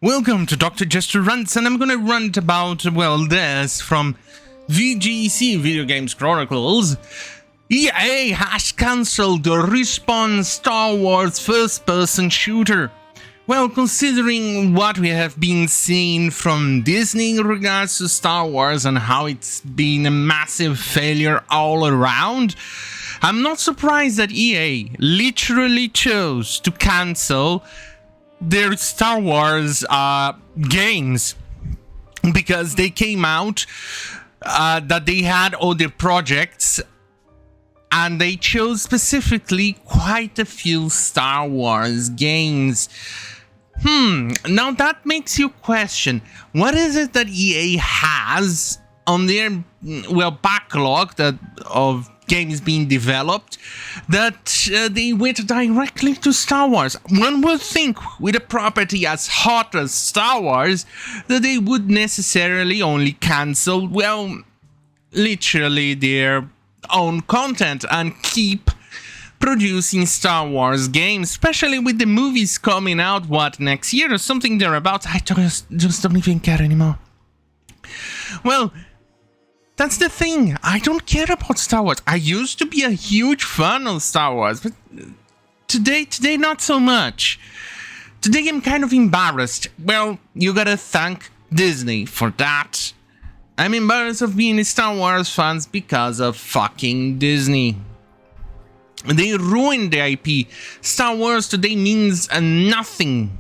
Welcome to Dr. Jester Rants, and I'm gonna rant about, well, this from VGC Video Games Chronicles. EA has cancelled the Respawn Star Wars first-person shooter. Well, considering what we have been seeing from Disney in regards to Star Wars and how it's been a massive failure all around, I'm not surprised that EA literally chose to cancel their Star Wars games, because they came out that they had other projects and they chose specifically quite a few Star Wars games. Now that makes you question, what is it that EA has on their, well, backlog of games being developed that they went directly to Star Wars? One would think with a property as hot as Star Wars that they would necessarily only cancel, well, literally their own content and keep producing Star Wars games, especially with the movies coming out, what, next year or something thereabouts. I just don't even care anymore. Well, that's the thing. I don't care about Star Wars. I used to be a huge fan of Star Wars, but today not so much. Today I'm kind of embarrassed. Well, you gotta thank Disney for that. I'm embarrassed of being a Star Wars fan because of fucking Disney. They ruined the IP. Star Wars today means nothing.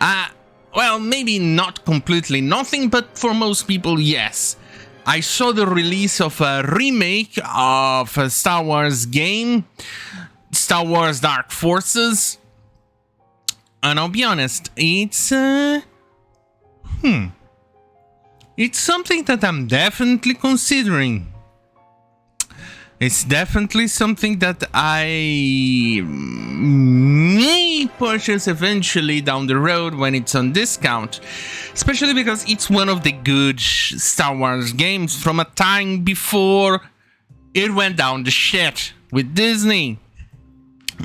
Well, maybe not completely nothing, but for most people, yes. I saw the release of a remake of a Star Wars game, Star Wars Dark Forces, and I'll be honest, it's something that I'm definitely considering. It's definitely something that I may purchase eventually down the road when it's on discount. Especially because it's one of the good Star Wars games from a time before it went down the shit with Disney.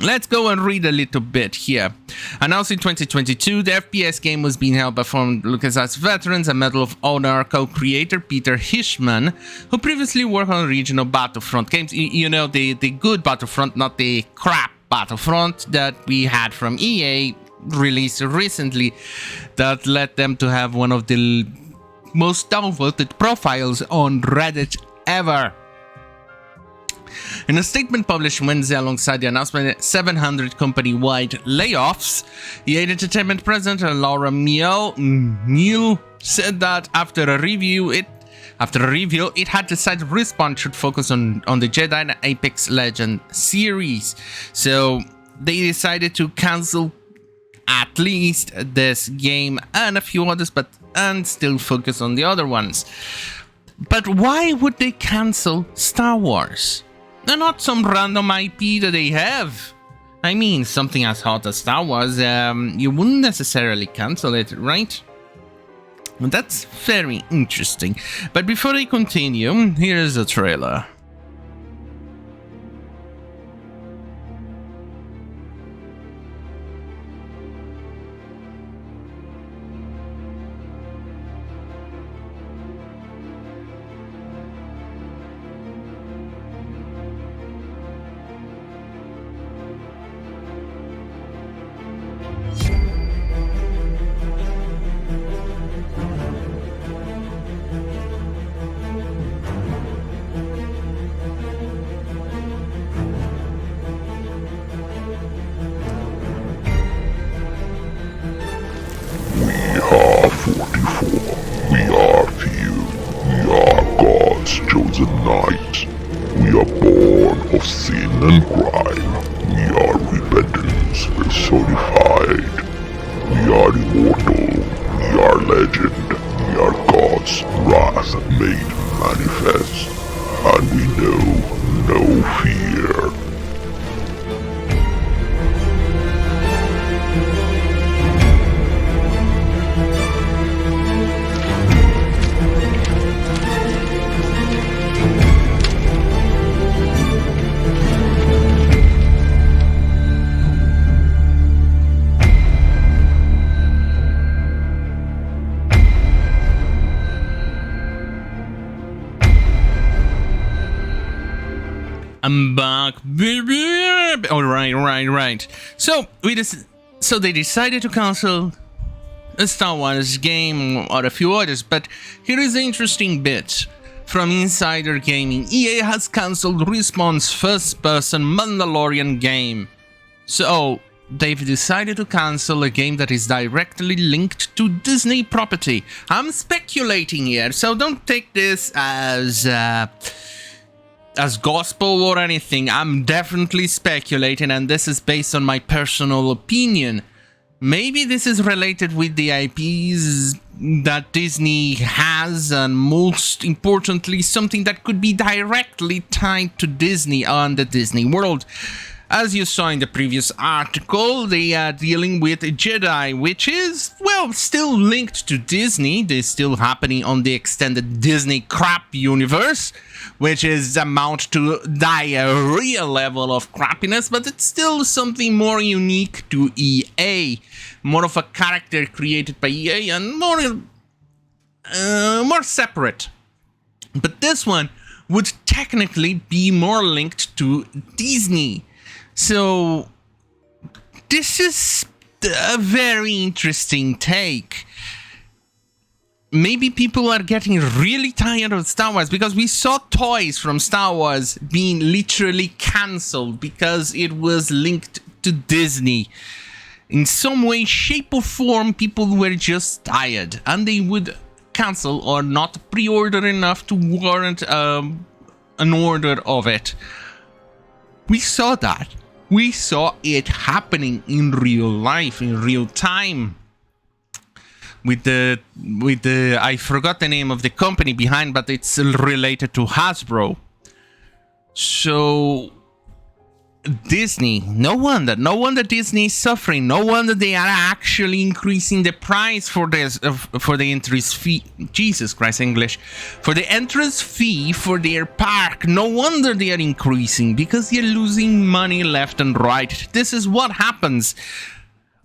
Let's go and read a little bit here. Announced in 2022, the FPS game was being held by former LucasArts veterans and Medal of Honor co-creator Peter Hishman, who previously worked on regional Battlefront games. You know, the good Battlefront, not the crap Battlefront that we had from EA released recently, that led them to have one of the most downvoted profiles on Reddit ever. In a statement published Wednesday alongside the announcement of 700 company-wide layoffs, EA Entertainment President Laura Miele said that after a review, it had decided Respawn should focus on the Jedi and Apex Legends series. So they decided to cancel at least this game and a few others, and still focus on the other ones. But why would they cancel Star Wars? And not some random IP that they have. I mean, something as hot as Star Wars, you wouldn't necessarily cancel it, right? That's very interesting. But before I continue, here's a trailer. I'm back, baby. Oh, right. So they decided to cancel a Star Wars game or a few others, but here is the interesting bit from Insider Gaming. EA has cancelled Respawn's first-person Mandalorian game. So they've decided to cancel a game that is directly linked to Disney property. I'm speculating here, so don't take this as gospel or anything. I'm definitely speculating, and this is based on my personal opinion. Maybe this is related with the IPs that Disney has, and most importantly, something that could be directly tied to Disney on the Disney world. As you saw in the previous article, they are dealing with Jedi, which is, well, still linked to Disney. They're still happening on the extended Disney crap universe, which is amount to diarrhea level of crappiness, but it's still something more unique to EA. More of a character created by EA and more separate. But this one would technically be more linked to Disney. So this is a very interesting take. Maybe people are getting really tired of Star Wars because we saw toys from Star Wars being literally cancelled because it was linked to Disney. In some way, shape or form, people were just tired and they would cancel or not pre-order enough to warrant an order of it. We saw that. We saw it happening in real life, in real time. With the I forgot the name of the company behind, but it's related to Hasbro. So Disney, no wonder Disney is suffering. No wonder they are actually increasing the price for this for the entrance fee. Jesus Christ, English. For the entrance fee for their park. No wonder they are increasing, because they're losing money left and right. This is what happens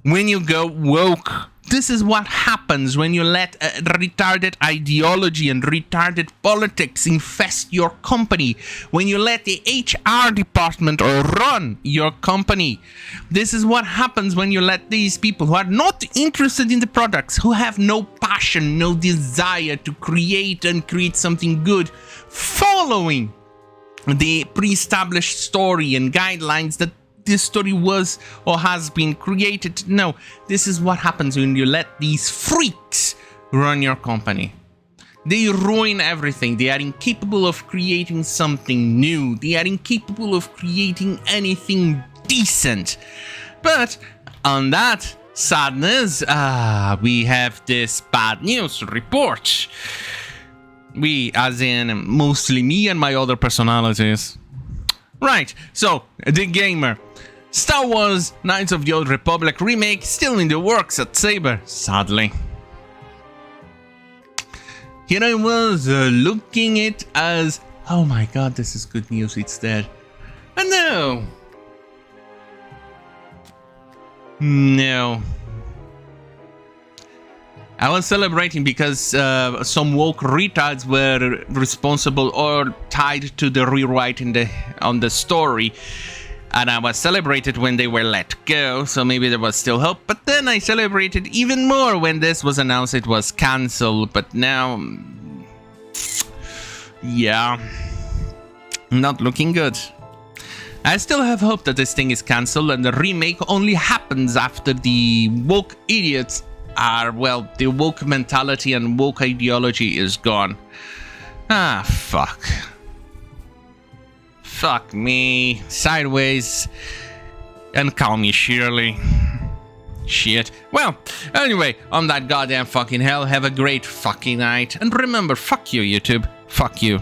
when you go woke. This is what happens when you let retarded ideology and retarded politics infest your company. When you let the HR department run your company. This is what happens when you let these people who are not interested in the products, who have no passion, no desire to create something good, following the pre-established story and guidelines that this story was or has been created. No, this is what happens when you let these freaks run your company. They ruin everything. They are incapable of creating something new. They are incapable of creating anything decent. But on that sadness, we have this bad news report. We, as in mostly me and my other personalities. Right, so, The Gamer. Star Wars Knights of the Old Republic remake still in the works at Saber, sadly. Here I was looking it as, oh my god, this is good news, it's dead. And no. I was celebrating because some woke retards were responsible or tied to the rewrite on the story. And I was celebrated when they were let go, so maybe there was still hope. But then I celebrated even more when this was announced it was cancelled. But now, yeah, not looking good. I still have hope that this thing is cancelled and the remake only happens after the woke idiots are, well, the woke mentality and woke ideology is gone. Ah, fuck. Fuck me. Sideways. And call me Shirley. Shit. Well, anyway, on that goddamn fucking hell, have a great fucking night. And remember, fuck you, YouTube. Fuck you.